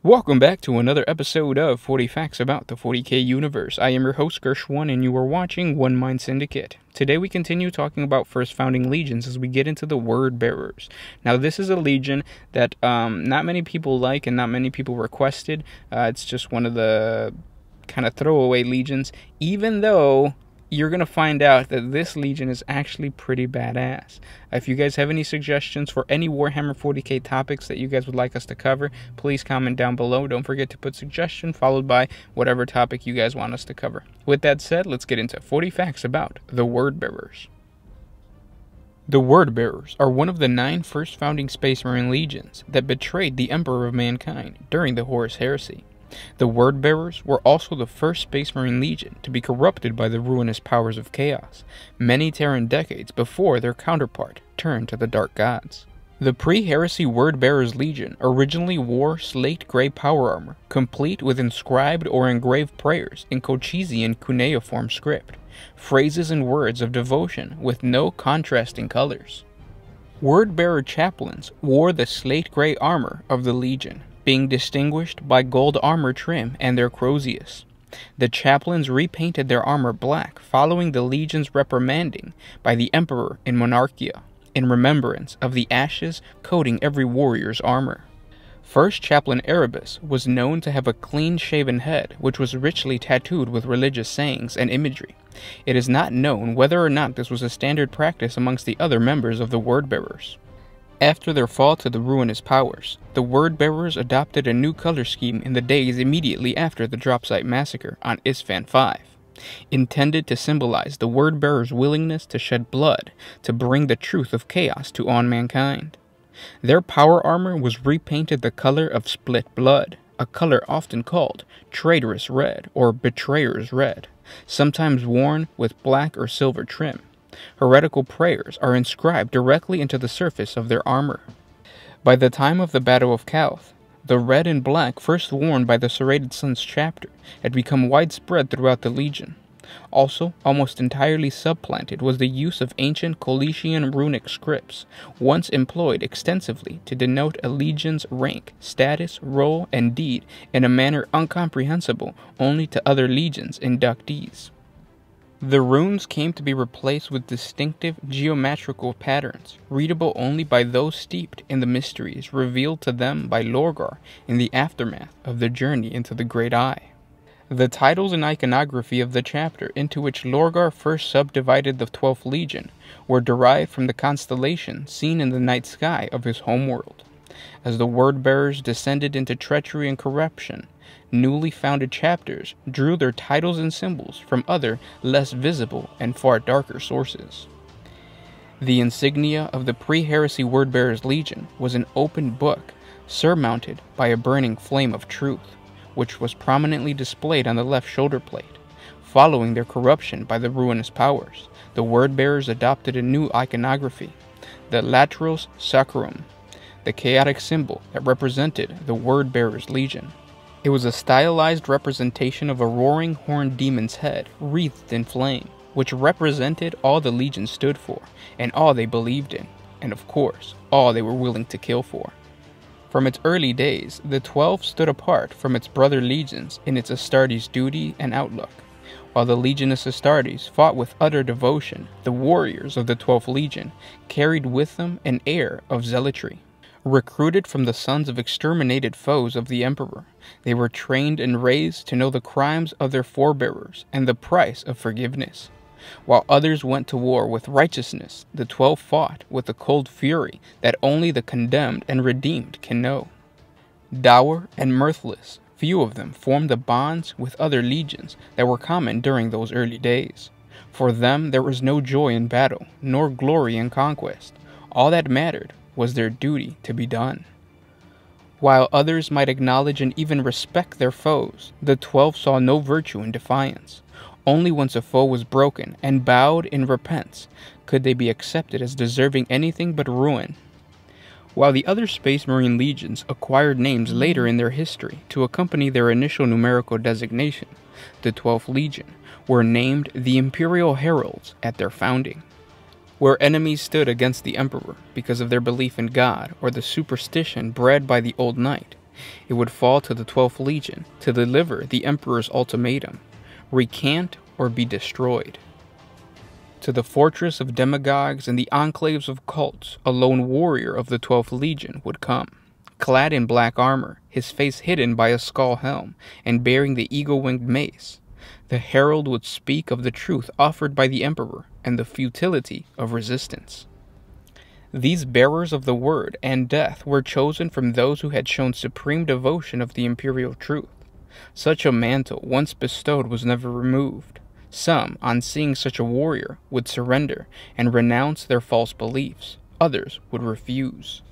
Welcome back to another episode of 40 Facts About the 40k Universe. I am your host, Gershwan, and you are watching One Mind Syndicate. Today we continue talking about first founding legions as we get into the Word Bearers. Now this is a legion that not many people like and not many people requested. It's just one of the kind of throwaway legions, even though you're going to find out that this legion is actually pretty badass. If you guys have any suggestions for any Warhammer 40k topics that you guys would like us to cover, please comment down below. Don't forget to put suggestion followed by whatever topic you guys want us to cover. With that said, let's get into 40 facts about the Word Bearers. The Word Bearers are one of the 9 first founding Space Marine legions that betrayed the Emperor of Mankind during the Horus Heresy. The Word Bearers were also the first Space Marine legion to be corrupted by the ruinous powers of chaos, many Terran decades before their counterpart turned to the Dark Gods. The pre-heresy Word Bearers legion originally wore slate gray power armor, complete with inscribed or engraved prayers in Cochisian cuneiform script, phrases and words of devotion with no contrasting colors. Word Bearer chaplains wore the slate gray armor of the legion, being distinguished by gold armor trim and their crozius. The chaplains repainted their armor black following the legion's reprimanding by the Emperor in Monarchia, in remembrance of the ashes coating every warrior's armor. First Chaplain Erebus was known to have a clean-shaven head which was richly tattooed with religious sayings and imagery. It is not known whether or not this was a standard practice amongst the other members of the Word Bearers. After their fall to the ruinous powers, the Word Bearers adopted a new color scheme in the days immediately after the Dropsite Massacre on Isfahan V, intended to symbolize the Word Bearers' willingness to shed blood to bring the truth of chaos to all mankind. Their power armor was repainted the color of split blood, a color often called traitorous red or betrayer's red, sometimes worn with black or silver trim. Heretical prayers are inscribed directly into the surface of their armor. By the time of the Battle of Calth, the red and black first worn by the Serrated Suns chapter had become widespread throughout the legion. Also, almost entirely supplanted was the use of ancient Coletian runic scripts, once employed extensively to denote a legion's rank, status, role, and deed in a manner incomprehensible only to other legions' inductees. The runes came to be replaced with distinctive geometrical patterns, readable only by those steeped in the mysteries revealed to them by Lorgar in the aftermath of their journey into the Great Eye. The titles and iconography of the chapter into which Lorgar first subdivided the 12th Legion were derived from the constellation seen in the night sky of his homeworld. As the Word Bearers descended into treachery and corruption, newly founded chapters drew their titles and symbols from other, less visible and far darker sources. The insignia of the pre-heresy Word Bearers Legion was an open book surmounted by a burning flame of truth, which was prominently displayed on the left shoulder plate. Following their corruption by the ruinous powers, the Word Bearers adopted a new iconography, the Lateros Sacrum, the chaotic symbol that represented the Word Bearers Legion. It was a stylized representation of a roaring horned demon's head wreathed in flame, which represented all the legion stood for, and all they believed in, and of course, all they were willing to kill for. From its early days, the 12 stood apart from its brother legions in its Astartes duty and outlook. While the Legionis Astartes fought with utter devotion, the warriors of the 12th Legion carried with them an air of zealotry. Recruited from the sons of exterminated foes of the Emperor, they were trained and raised to know the crimes of their forebearers and the price of forgiveness. While others went to war with righteousness, the 12 fought with a cold fury that only the condemned and redeemed can know. Dour and mirthless, few of them formed the bonds with other legions that were common during those early days. For them there was no joy in battle, nor glory in conquest. All that mattered was their duty to be done. While others might acknowledge and even respect their foes, the 12 saw no virtue in defiance. Only once a foe was broken and bowed in repentance could they be accepted as deserving anything but ruin. While the other Space Marine legions acquired names later in their history to accompany their initial numerical designation, the 12th Legion were named the Imperial Heralds at their founding. Where enemies stood against the Emperor because of their belief in God or the superstition bred by the Old Knight, It would fall to the 12th Legion to deliver the Emperor's ultimatum: recant or be destroyed. To the fortress of demagogues and the enclaves of cults, a lone warrior of the 12th Legion would come. Clad in black armor, his face hidden by a skull helm, and bearing the eagle-winged mace, the herald would speak of the truth offered by the Emperor and the futility of resistance. These bearers of the word and death were chosen from those who had shown supreme devotion of the imperial truth. Such a mantle, once bestowed, was never removed. Some, on seeing such a warrior, would surrender and renounce their false beliefs. Others would refuse.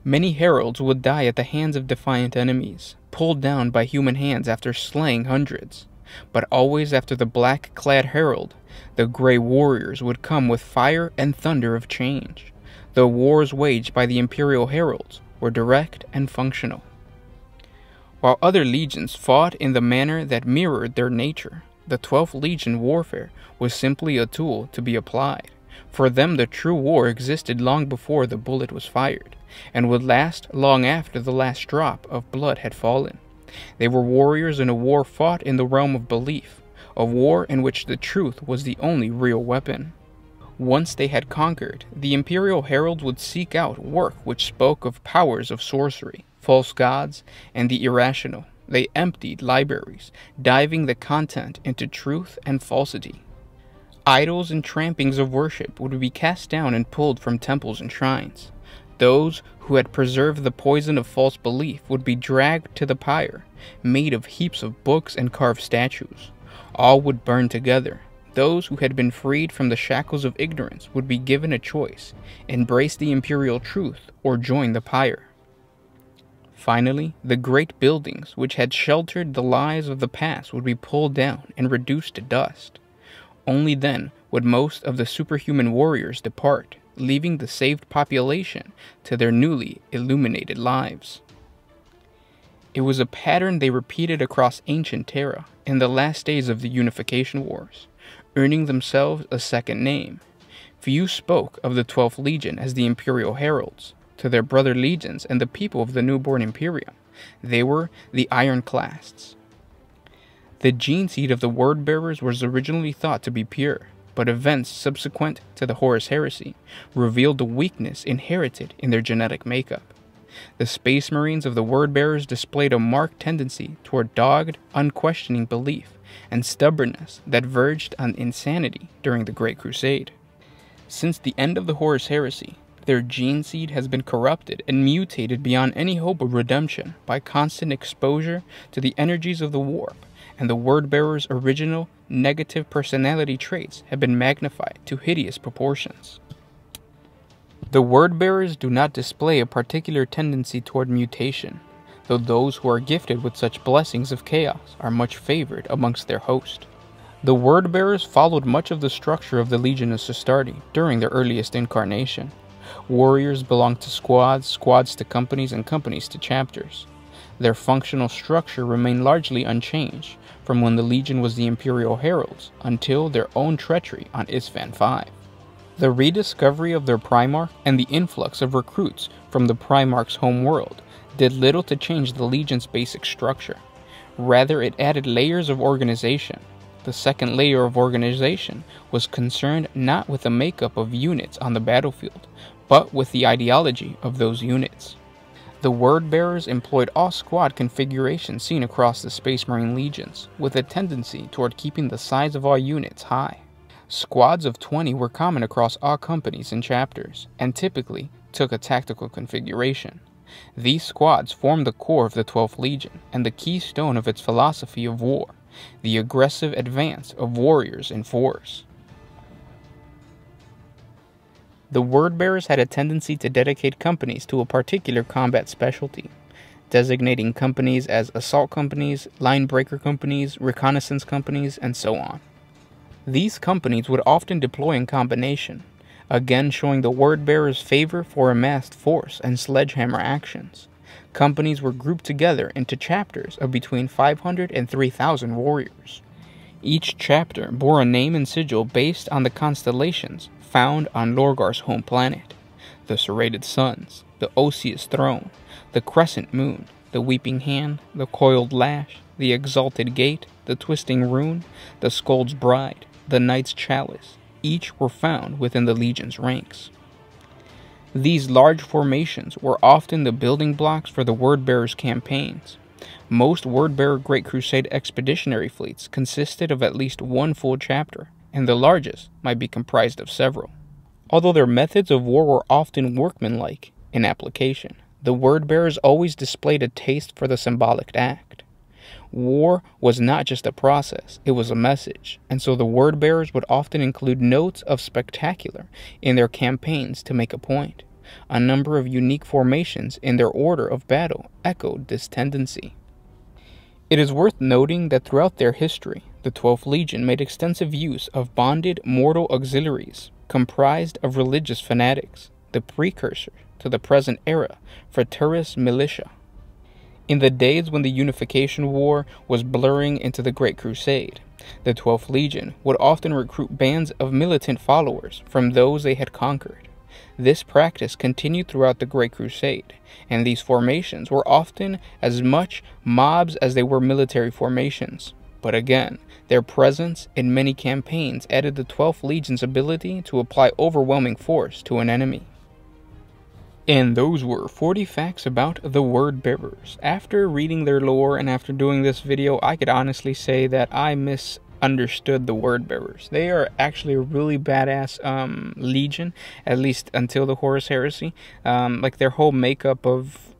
Many heralds would die at the hands of defiant enemies, pulled down by human hands after slaying hundreds. But always after the black-clad herald, the gray warriors would come with fire and thunder of change. The wars waged by the imperial heralds were direct and functional. While other legions fought in the manner that mirrored their nature, the 12th Legion warfare was simply a tool to be applied. For them, the true war existed long before the bullet was fired, and would last long after the last drop of blood had fallen. They were warriors in a war fought in the realm of belief, a war in which the truth was the only real weapon. Once they had conquered, the imperial herald would seek out work which spoke of powers of sorcery, false gods, and the irrational. They emptied libraries, diving the content into truth and falsity. Idols and trappings of worship would be cast down and pulled from temples and shrines. Those who had preserved the poison of false belief would be dragged to the pyre, made of heaps of books and carved statues. All would burn together. Those who had been freed from the shackles of ignorance would be given a choice: embrace the imperial truth or join the pyre. Finally, the great buildings which had sheltered the lies of the past would be pulled down and reduced to dust. Only then would most of the superhuman warriors depart, leaving the saved population to their newly illuminated lives. It was a pattern they repeated across ancient Terra in the last days of the Unification Wars, earning themselves a second name. Few spoke of the 12th Legion as the Imperial Heralds. To their brother legions and the people of the newborn Imperium, they were the Ironclasts. The gene seed of the word-bearers was originally thought to be pure, but events subsequent to the Horus Heresy revealed the weakness inherited in their genetic makeup. The Space Marines of the word-bearers displayed a marked tendency toward dogged, unquestioning belief and stubbornness that verged on insanity during the Great Crusade. Since the end of the Horus Heresy, their gene seed has been corrupted and mutated beyond any hope of redemption by constant exposure to the energies of the warp, and the word-bearers' original negative personality traits have been magnified to hideous proportions. The word-bearers do not display a particular tendency toward mutation, though those who are gifted with such blessings of chaos are much favored amongst their host. The word-bearers followed much of the structure of the Legion of Astartes during their earliest incarnation. Warriors belonged to squads, squads to companies, and companies to chapters. Their functional structure remained largely unchanged from when the Legion was the Imperial Heralds until their own treachery on Isstvan V. The rediscovery of their Primarch and the influx of recruits from the Primarch's home world did little to change the Legion's basic structure. Rather, it added layers of organization. The second layer of organization was concerned not with the makeup of units on the battlefield, but with the ideology of those units. The word-bearers employed all squad configurations seen across the Space Marine legions, with a tendency toward keeping the size of all units high. Squads of 20 were common across all companies and chapters, and typically took a tactical configuration. These squads formed the core of the 12th Legion and the keystone of its philosophy of war, the aggressive advance of warriors in force. The word-bearers had a tendency to dedicate companies to a particular combat specialty, designating companies as assault companies, line breaker companies, reconnaissance companies, and so on. These companies would often deploy in combination, again showing the word-bearers' favor for amassed force and sledgehammer actions. Companies were grouped together into chapters of between 500 and 3,000 warriors. Each chapter bore a name and sigil based on the constellations found on Lorgar's home planet: the Serrated Suns, the Osseous Throne, the Crescent Moon, the weeping hand, the coiled lash, the exalted gate, the twisting rune, the Skuld's bride, the knight's chalice, each were found within the legion's ranks. These large formations were often the building blocks for the Wordbearers' campaigns. Most Wordbearer Great Crusade expeditionary fleets consisted of at least one full chapter, and the largest might be comprised of several. Although their methods of war were often workmanlike in application, the Wordbearers always displayed a taste for the symbolic act. War was not just a process, it was a message, and so the Wordbearers would often include notes of spectacular in their campaigns to make a point. A number of unique formations in their order of battle echoed this tendency. It is worth noting that throughout their history, the 12th Legion made extensive use of bonded mortal auxiliaries comprised of religious fanatics, the precursor to the present era Fraterus Militia. In the days when the Unification War was blurring into the Great Crusade, the 12th Legion would often recruit bands of militant followers from those they had conquered. This practice continued throughout the Great Crusade, and these formations were often as much mobs as they were military formations. But again, their presence in many campaigns added the 12th Legion's ability to apply overwhelming force to an enemy. And those were 40 facts about the Wordbearers. After reading their lore and after doing this video, I could honestly say that I misunderstood the Wordbearers. They are actually a really badass legion, at least until the Horus Heresy. Like their whole makeup of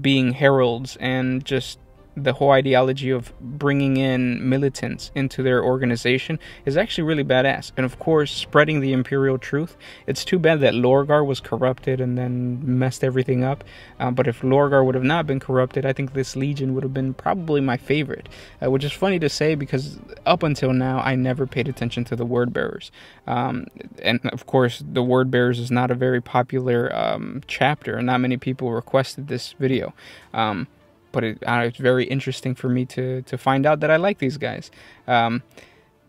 being heralds and just the whole ideology of bringing in militants into their organization is actually really badass. And of course, spreading the imperial truth. It's too bad that Lorgar was corrupted and then messed everything up. But if Lorgar would have not been corrupted, I think this legion would have been probably my favorite. Which is funny to say because up until now, I never paid attention to the Wordbearers. And of course, the Wordbearers is not a very popular chapter, and not many people requested this video. But it's very interesting for me to find out that I like these guys. And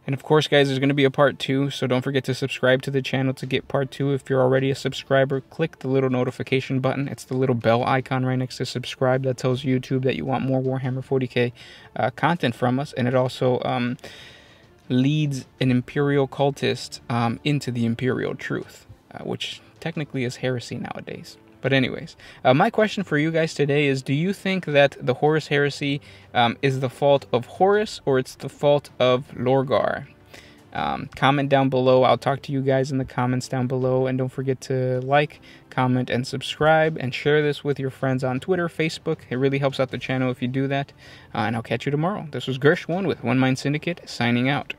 of course, guys, there's going to be a part 2, so don't forget to subscribe to the channel to get part 2. If you're already a subscriber, click the little notification button. It's the little bell icon right next to subscribe that tells YouTube that you want more Warhammer 40k content from us. And it also leads an Imperial cultist into the Imperial truth, which technically is heresy nowadays. But anyways, my question for you guys today is, do you think that the Horus Heresy is the fault of Horus or it's the fault of Lorgar? Comment down below. I'll talk to you guys in the comments down below. And don't forget to like, comment, and subscribe. And share this with your friends on Twitter, Facebook. It really helps out the channel if you do that. And I'll catch you tomorrow. This was Gersh1 with One Mind Syndicate, signing out.